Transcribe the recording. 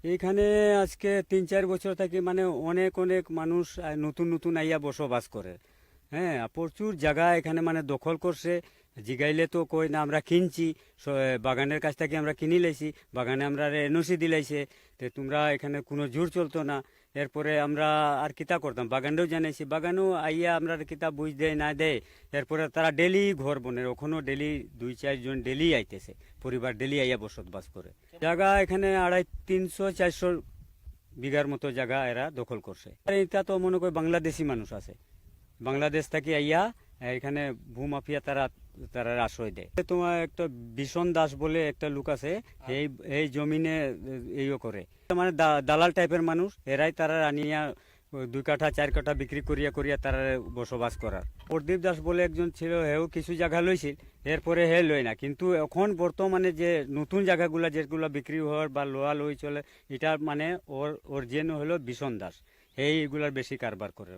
এইখানে আজকে 3-4 বছর থাকি মানে অনেক অনেক মানুষ নতুন নতুন আইয়া বসবাস করে। হ্যাঁ, আর প্রচুর জায়গা এখানে মানে দখল করছে। জিগাইলে তো কই না আমরা কিনছি, বাগানের কাছ থেকে আমরা কিনি লাইছি, বাগানে আমরা এনওসি দিলাইছে। তো তোমরা এখানে কোনো জোর চলতো না। এরপরে আমরা আর কিতা করতাম, বাগানেও জানাইছি, বাগানেও আইয়া আমরা কিতা বুঝ দেয় না দেয়। এরপরে তারা ডেলি ঘর বনে, ওখানেও ডেলি 2-4 জন ডেলি আইতেছে, পরিবার ডেলি আইয়া বসবাস করে। জায়গা এখানে 350-400 বিঘার মতো জায়গা এরা দখল করছে। আর এটা তো মনে করি বাংলাদেশি মানুষ আছে, বাংলাদেশ থেকে আইয়া এখানে ভূমাফিয়া তারা তারা আশ্রয় দেয়। তোমার একটা ভীষণ দাস বলে একটা লোক আছে, এই এই জমিনে এইও করে, মানে দালাল টাইপের মানুষ। এরাই তারা আনিয়া 2 কাঠা 4 কাঠা বিক্রি করিয়া করিয়া তারা বসবাস করার। প্রদীপ দাস বলে একজন ছিল, হেও কিছু জায়গা লইছিল, এরপরে হে লয় না। কিন্তু এখন বর্তমানে যে নতুন জায়গাগুলা যেগুলো বিক্রি হওয়ার বা লোয়া লই চলে, এটা মানে ওর যেন হলো ভীষণ দাস, এইগুলার বেশি কারবার করে।